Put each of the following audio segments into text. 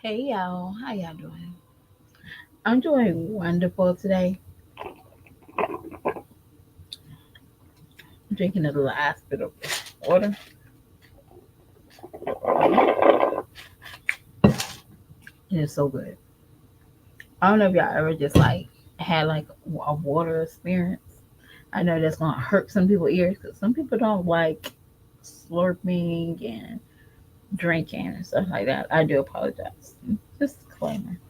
Hey y'all, how y'all doing? I'm doing wonderful today. I'm drinking a little aspin of water. It is so good. I don't know if y'all ever just like had like a water experience. I know that's gonna hurt some people's ears because some people don't like slurping and drinking and stuff like that. I do apologize. Just a disclaimer.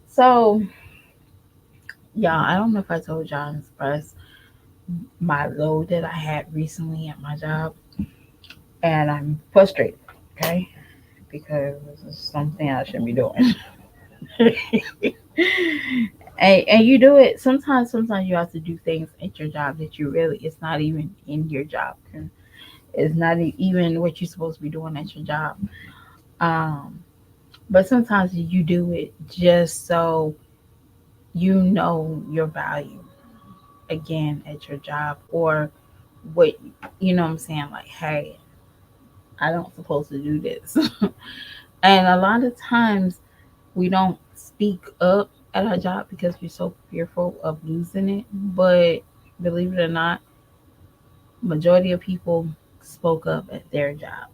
So, y'all, I don't know if I told y'all in express my load that I had recently at my job, and I'm frustrated. Okay, because this is something I shouldn't be doing. And you do it sometimes you have to do things at your job that you really it's not even in your job. It's not even what you're supposed to be doing at your job. Um but sometimes you do it just so you know your value again at your job, or what, you know what I'm saying, like, hey, I don't supposed to do this. And a lot of times we don't speak up at our job because we're so fearful of losing it. But believe it or not, majority of people spoke up at their job.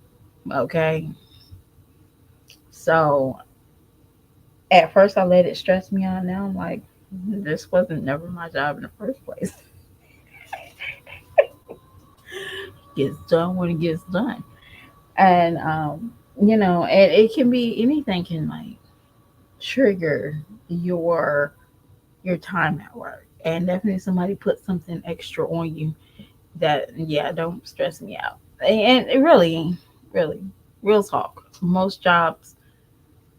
Okay. So at first I let it stress me out. Now I'm like, this wasn't never my job in the first place. Gets done when it gets done. And and it can be anything can like trigger your your time at work. And definitely somebody put something extra on you that, yeah, don't stress me out. And it really, real talk, most jobs,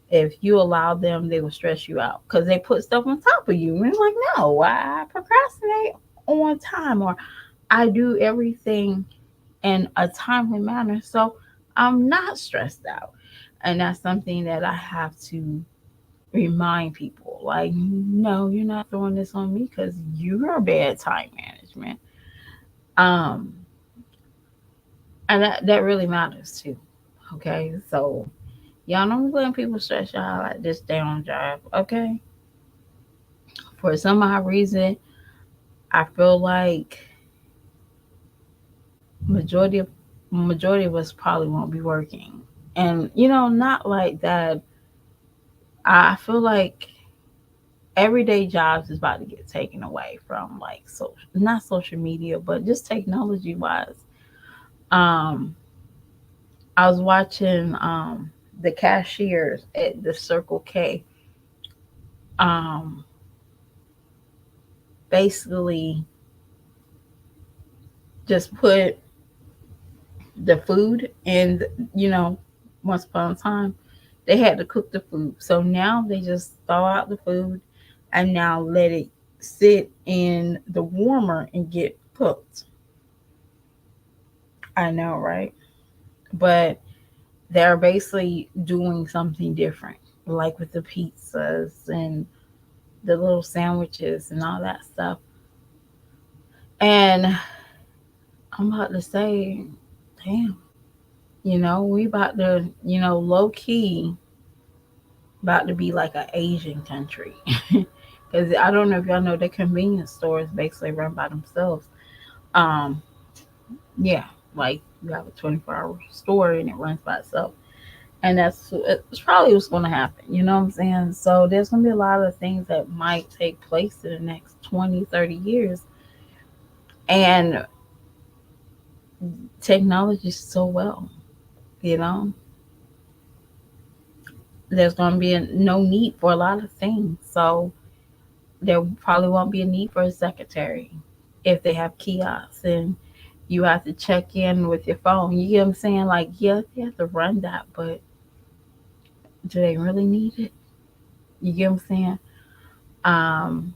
if you allow them, they will stress you out because they put stuff on top of you. And it's like, no, I procrastinate on time, or I do everything in a timely manner, so I'm not stressed out. And that's something that I have to remind people, like, no, you're not throwing this on me because you're bad time management. um and that really matters too. Okay, so y'all don't let people stress y'all like this damn job. Okay, for some odd reason, I feel like majority of majority of us probably won't be working, and not like that. I feel like everyday jobs is about to get taken away from, like, so not social media, but just technology wise. Um, I was watching the cashiers at the Circle K. Um, basically just put the food and, you know once upon a time they had to cook the food, so now they just thaw out the food and now let it sit in the warmer and get cooked. I know, right? But they're basically doing something different, like with the pizzas and the little sandwiches and all that stuff. And I'm about to say, damn, we about to, low key, about to be like an Asian country. Because I don't know if y'all know, the convenience stores basically run by themselves. Um, yeah, like you have a 24-hour store and it runs by itself. And it's probably what's going to happen. You know what I'm saying? So there's going to be a lot of things that might take place in the next 20, 30 years. And technology is so well, you know, there's going to be no need for a lot of things. So there probably won't be a need for a secretary if they have kiosks and you have to check in with your phone. You get what I'm saying? Like, yeah, they have to run that, but do they really need it? You get what I'm saying? Um,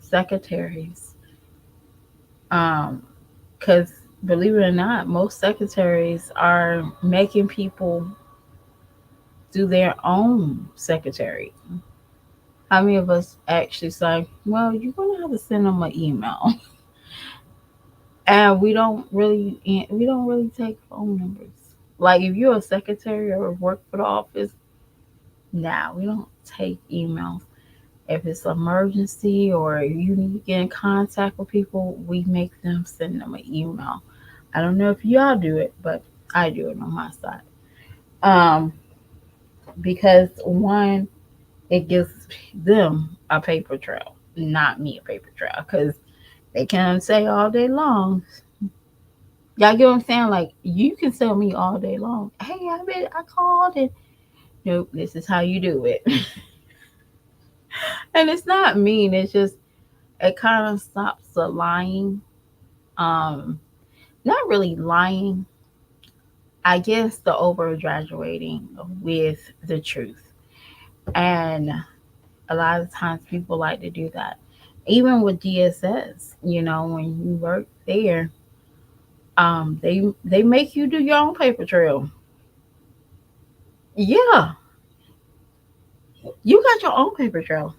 secretaries. Because believe it or not, most secretaries are making people do their own secretary. How many of us actually say, well, you're going to have to send them an email? And we don't really take phone numbers. Like, if you're a secretary or work for the office, Now, we don't take emails. If it's an emergency or you need to get in contact with people, we make them send them an email. I don't know if y'all do it, but I do it on my side. Um, because one, it gives them a paper trail, not me a paper trail, because they can say all day long. Y'all get what I'm saying? Like you can tell me all day long, hey, I called and nope, this is how you do it. And it's not mean, it's just it kind of stops the lying. Um, not really lying. I guess the over exaggerating with the truth. And a lot of times people like to do that. Even with DSS, when you work there, they make you do your own paper trail. Yeah, you got your own paper trail.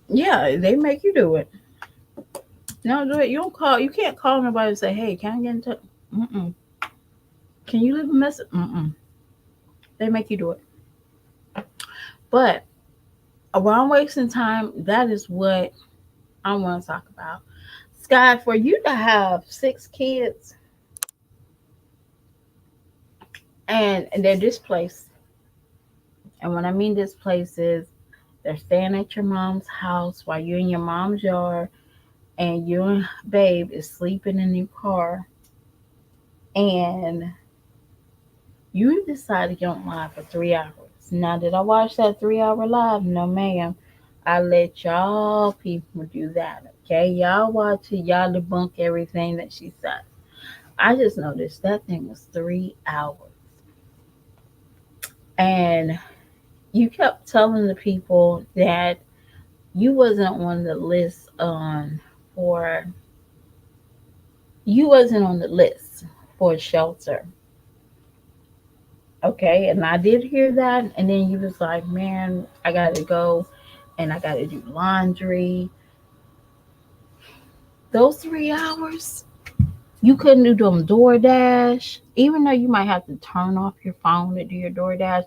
Yeah, they make you do it. No, do it. You don't call. You can't call nobody and say, "Hey, can I get in touch?" Mm-mm. Can you leave a message? Mm-mm. They make you do it. But while I'm wasting time, that is what I want to talk about. Sky, for you to have 6 kids and they're displaced, and when I mean displaced is they're staying at your mom's house while you're in your mom's yard, and you and babe is sleeping in your car, and you decide to get on live for 3 hours. Now, did I watch that 3 hour live? No, ma'am. I let y'all people do that. Okay, y'all watch it. Y'all debunk everything that she said. I just noticed that thing was 3 hours, and you kept telling the people that you wasn't on the list for you wasn't on the list for shelter. Okay, and I did hear that, and then you was like, man, I gotta go and I gotta do laundry. Those 3 hours, you couldn't do them DoorDash, even though you might have to turn off your phone to do your DoorDash.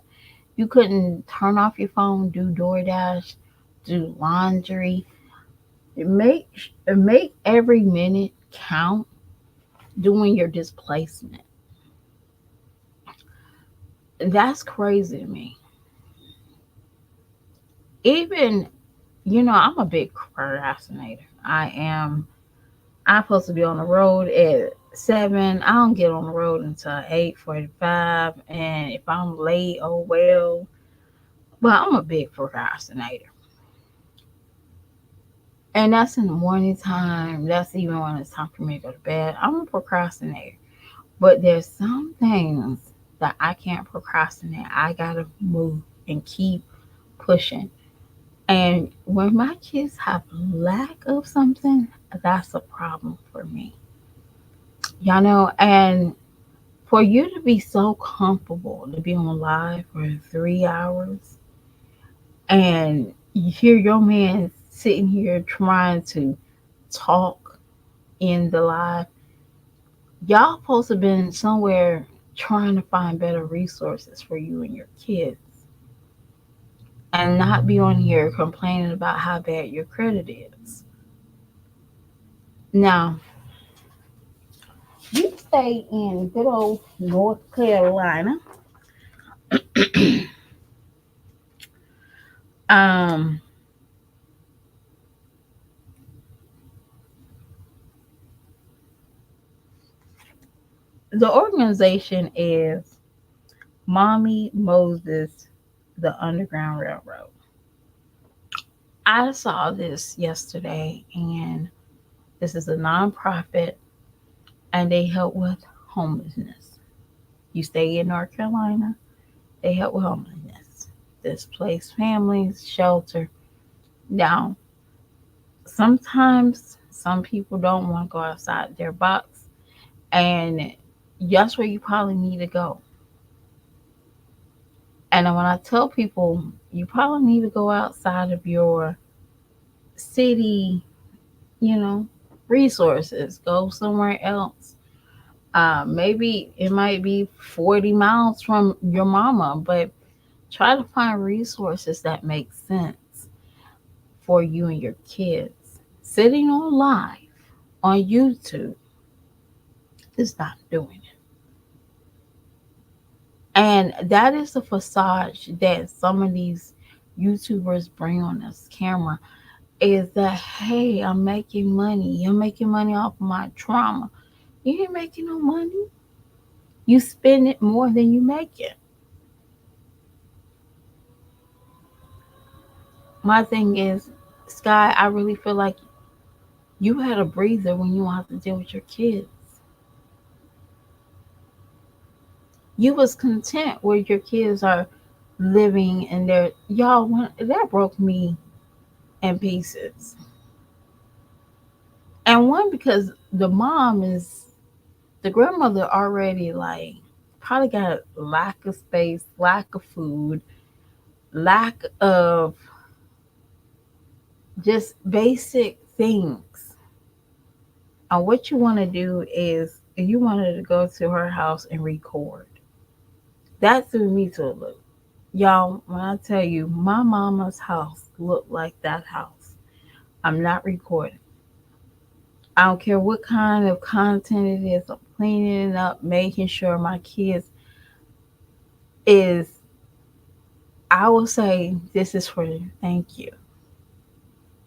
You couldn't turn off your phone, do DoorDash, do laundry. Make make every minute count doing your displacement. That's crazy to me. Even I'm a big procrastinator. I am. I'm supposed to be on the road at 7. I don't get on the road until 8:45, and if I'm late, oh well. But I'm a big procrastinator, and that's in the morning time. That's even when it's time for me to go to bed. I'm a procrastinator, but there's some things that I can't procrastinate. I gotta move and keep pushing. And when my kids have lack of something, that's a problem for me. And for you to be so comfortable to be on live for 3 hours and you hear your man sitting here trying to talk in the live, y'all supposed to have been somewhere trying to find better resources for you and your kids and not be on here complaining about how bad your credit is. Now, you stay in good old North Carolina. Um, the organization is Mommy Moses, the Underground Railroad. I saw this yesterday, and this is a nonprofit, and they help with homelessness. You stay in North Carolina, they help with homelessness, displaced families, shelter. Now, sometimes some people don't want to go outside their box, and that's where you probably need to go. And when I tell people you probably need to go outside of your city, you know, resources, go somewhere else. Maybe it might be 40 miles from your mama, but try to find resources that make sense for you and your kids. Sitting on live on YouTube is not doing it. And that is the facade that some of these YouTubers bring on this camera, is that, hey, I'm making money. You're making money off of my trauma. You ain't making no money. You spend it more than you make it. My thing is, Sky, I really feel like you had a breather when you have to deal with your kids. You was content where your kids are living, and they're, y'all, that broke me in pieces. And one, because the grandmother already, like, probably got lack of space, lack of food, lack of just basic things. And what you want to do is you wanted to go to her house and record. That threw me to a loop. Y'all, when I tell you my mama's house looked like that house, I'm not recording. I don't care what kind of content it is. I'm cleaning it up, making sure my kids is, I will say, this is for you. Thank you.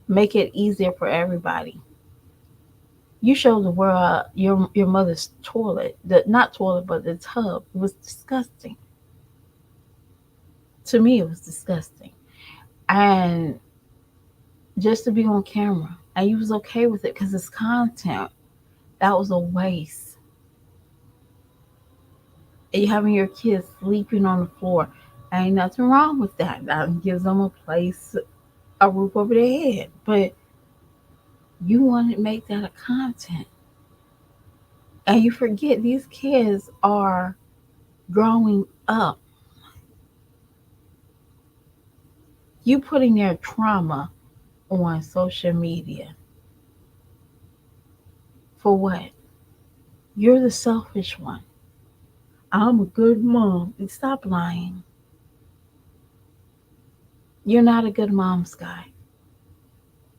Make it easier for everybody. You showed the world your mother's toilet, the not toilet, but the tub. It was disgusting. To me, it was disgusting. And just to be on camera, and you was okay with it because it's content. That was a waste. And you having your kids sleeping on the floor. Ain't nothing wrong with that. That gives them a place, a roof over their head. But you want to make that a content. And you forget these kids are growing up. You putting their trauma on social media. For what? You're the selfish one. I'm a good mom. Stop lying. You're not a good mom, Sky.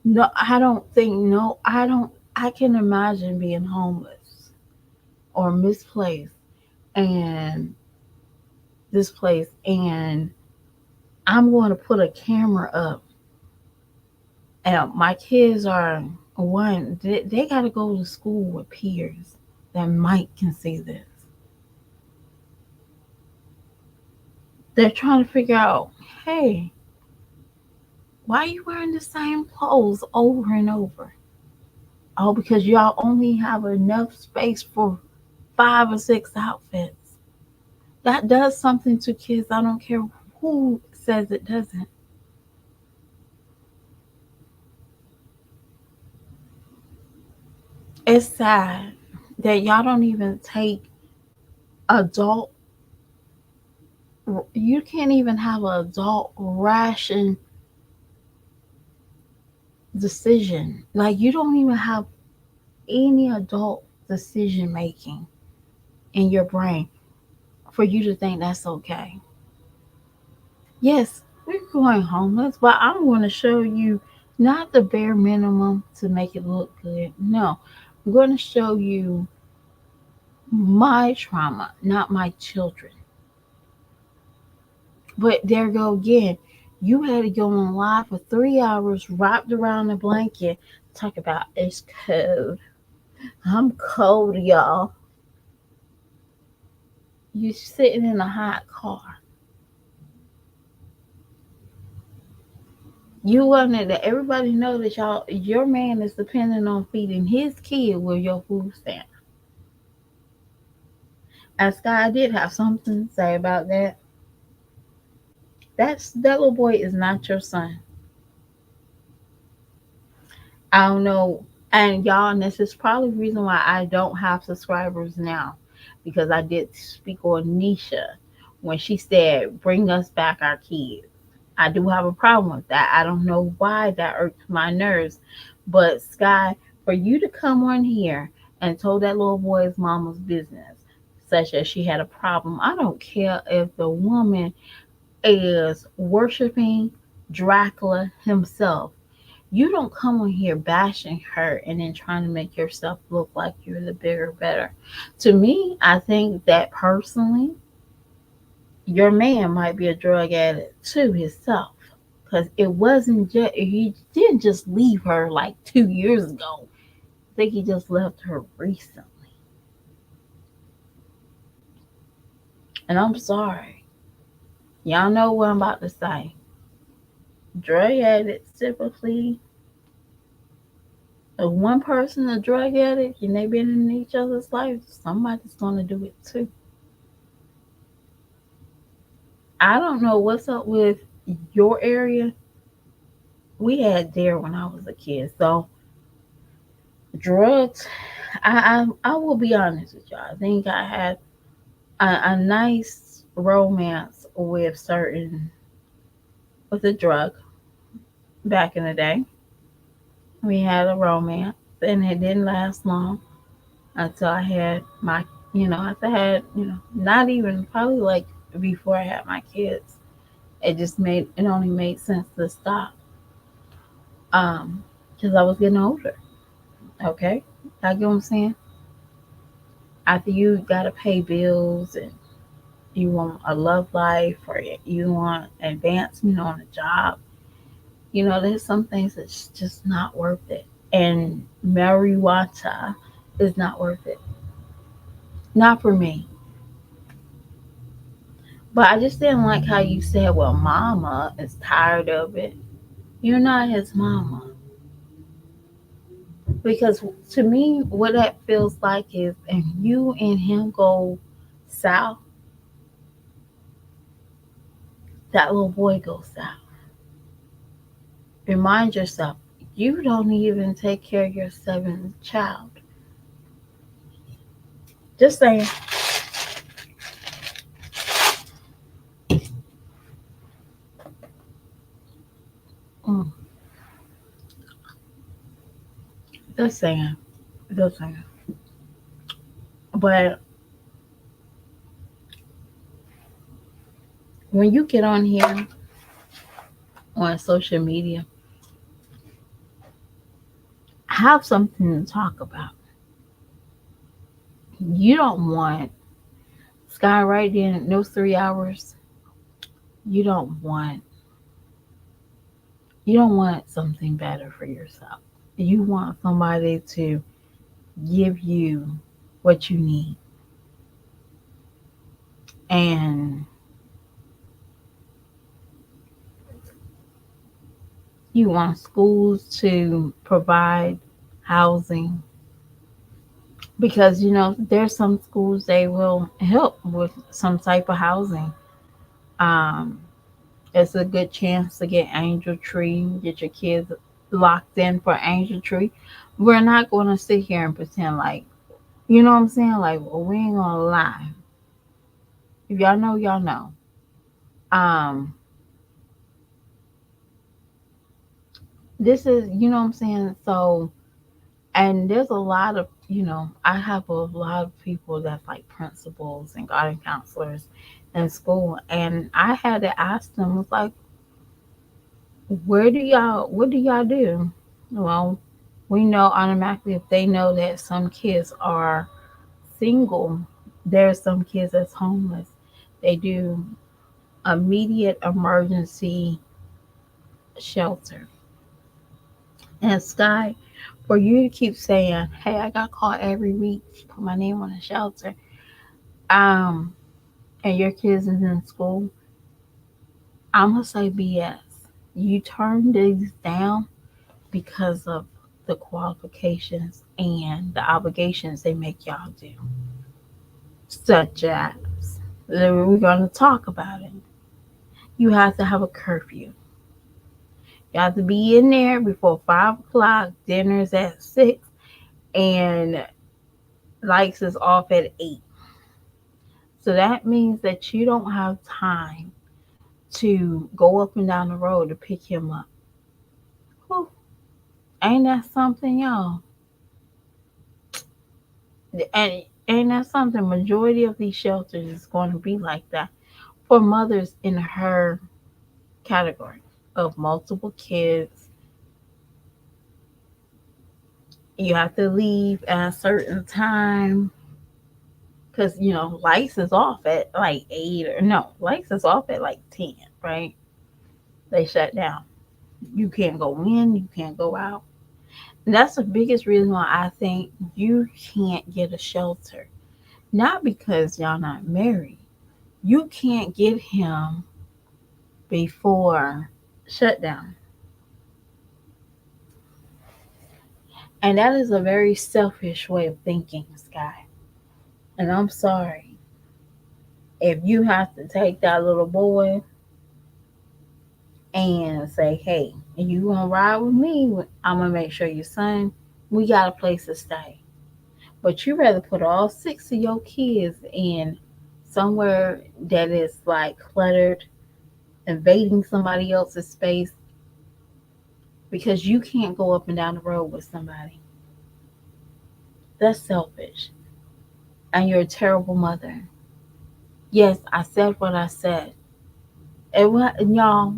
No, I don't think, no, I don't, I can imagine being homeless or misplaced and displaced, and I'm going to put a camera up, and my kids are, one, they got to go to school with peers that might can see this. They're trying to figure out, hey, why are you wearing the same clothes over and over? Oh, because y'all only have enough space for 5 or 6 outfits. That does something to kids. I don't care who says it doesn't. It's sad that y'all don't even take adult, you can't even have an adult ration decision. Like, you don't even have any adult decision making in your brain for you to think that's okay. Yes, we're going homeless, but I'm going to show you not the bare minimum to make it look good. No, I'm going to show you my trauma, not my children. But there go again. You had to go on live for 3 hours, wrapped around a blanket, talk about it's cold. I'm cold, y'all. You sitting in a hot car. You wanted to everybody know that y'all, your man is depending on feeding his kid with your food stamp. And Sky did have something to say about that. That little boy is not your son. I don't know. And y'all, and this is probably the reason why I don't have subscribers now. Because I did speak on Nisha when she said, bring us back our kids. I do have a problem with that. I don't know why that irks my nerves. But Sky, for you to come on here and told that little boy's mama's business, such as she had a problem. I don't care if the woman is worshiping Dracula himself. You don't come on here bashing her and then trying to make yourself look like you're the bigger, better. To me, I think that personally, your man might be a drug addict too himself. Because it wasn't just, he didn't just leave her like 2 years ago. I think he just left her recently. And I'm sorry. Y'all know what I'm about to say. Drug addicts typically, if one person a drug addict and they've been in each other's life, somebody's going to do it too. I don't know what's up with your area. We had there when I was a kid. So drugs, I will be honest with y'all. I think I had a nice romance with a drug back in the day. We had a romance, and it didn't last long until I had my, after I had, not even probably like before I had my kids. It only made sense to stop, um, because I was getting older. Okay, I get what I'm saying. After you gotta pay bills and you want a love life or you want advancement on a job, there's some things that's just not worth it. And marijuana is not worth it. Not for me. But I just didn't like how you said, well, mama is tired of it. You're not his mama. Because to me, what that feels like is if you and him go south, that little boy goes south. Remind yourself, you don't even take care of your seventh child. Just saying. Mm, just saying. Just saying. But when you get on here on social media, have something to talk about. You don't want Sky right in those 3 hours. You don't want you don't want something better for yourself. You want somebody to give you what you need. And you want schools to provide housing because there's some schools they will help with some type of housing. Um, it's a good chance to get Angel Tree, get your kids locked in for Angel Tree. We're not going to sit here and pretend like, you know what I'm saying? Like, well, we ain't going to lie. If y'all know, y'all know. Um, this is, you know what I'm saying? So, and there's a lot of, I have a lot of people that's like principals and guidance counselors in school, and I had to ask them, it's like, what do y'all do? Well, we know automatically if they know that some kids are single, there's some kids that's homeless. They do immediate emergency shelter. And Sky, for you to keep saying, "Hey, I got called every week, put my name on the shelter," um, and your kids is in school, I'm gonna say BS. You turn these down because of the qualifications and the obligations they make y'all do, such as we're gonna talk about it. You have to have a curfew. You have to be in there before 5 o'clock. Dinner's at 6, and lights is off at 8. So that means that you don't have time to go up and down the road to pick him up. Whew, ain't that something, y'all? And that's something. Majority of these shelters is going to be like that for mothers in her category of multiple kids. You have to leave at a certain time because lights is off at like 8, or no, lights is off at like 10, right? They shut down. You can't go in, you can't go out. And that's the biggest reason why I think you can't get a shelter. Not because y'all not married. You can't get him before shutdown. And that is a very selfish way of thinking, Sky. And I'm sorry. If you have to take that little boy and say, hey, you gonna ride with me, I'm gonna make sure your son, we got a place to stay. But you rather put all 6 of your kids in somewhere that is like cluttered, invading somebody else's space because you can't go up and down the road with somebody. That's selfish. And you're a terrible mother. Yes, I said what I said. And y'all,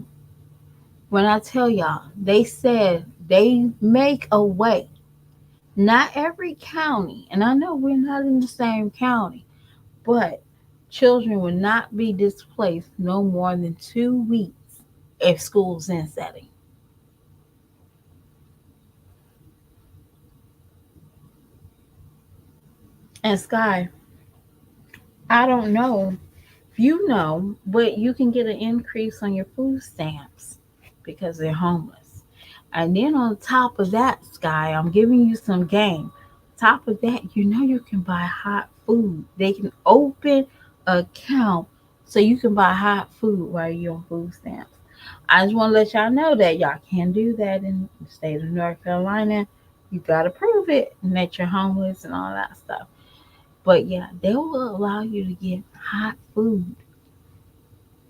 when I tell y'all, they said they make a way. Not every county, and I know we're not in the same county, but children will not be displaced no more than 2 weeks if school's in setting. And Sky, I don't know if you know, but you can get an increase on your food stamps because they're homeless. And then on top of that, Sky, I'm giving you some game. Top of that, you can buy hot food. They can open an account so you can buy hot food while you're on food stamps. I just want to let y'all know that y'all can do that in the state of North Carolina. You got to prove it and that you're homeless and all that stuff. But yeah, they will allow you to get hot food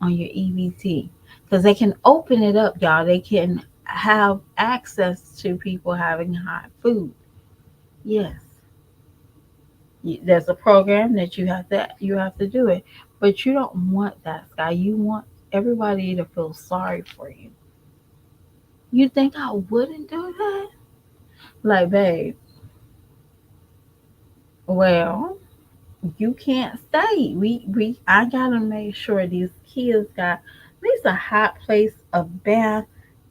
on your EBT because they can open it up, y'all. They can have access to people having hot food. Yes, there's a program that you have to do it, but you don't want that, Sky. You want everybody to feel sorry for you. You think I wouldn't do that? Like, babe, well, you can't stay. We I gotta make sure these kids got at least a hot place, a bath,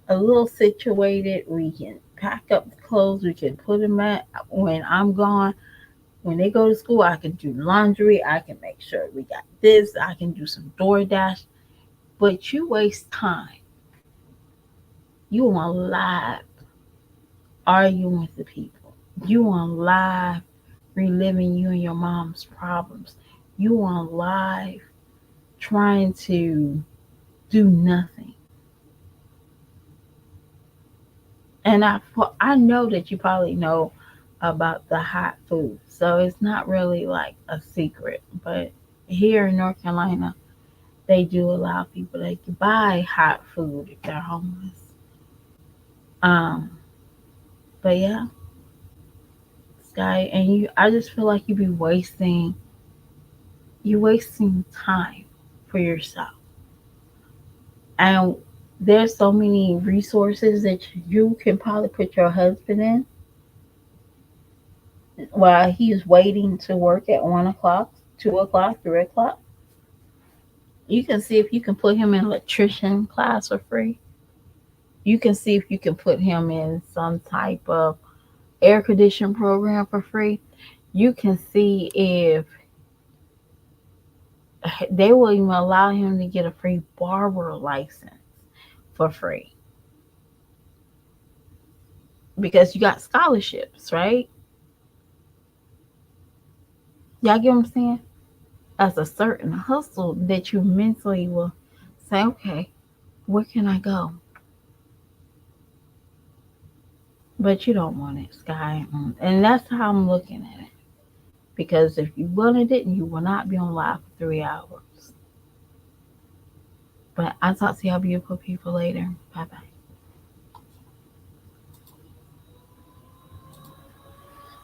a little situated. We can pack up the clothes. We can put them at when I'm gone. When they go to school, I can do laundry. I can make sure we got this. I can do some DoorDash. But you waste time. You on live arguing with the people. You on live reliving you and your mom's problems. You on live trying to do nothing. And I know that you probably know about the hot food, so it's not really like a secret. But here in North Carolina, they do allow people they can buy hot food if they're homeless. Um, but yeah, Sky, and I just feel like you wasting time for yourself. And there's so many resources that you can probably put your husband in while he's waiting to work at 1 o'clock, 2 o'clock, 3 o'clock. You can see if you can put him in electrician class for free. You can see if you can put him in some type of air conditioning program for free. You can see if they will even allow him to get a free barber license for free because you got scholarships, right? Y'all get what I'm saying? As a certain hustle that you mentally will say, okay, where can I go? But you don't want it, Sky. And that's how I'm looking at it. Because if you wanted it, you will not be on live for 3 hours. But I'll talk to y'all beautiful people later. Bye bye.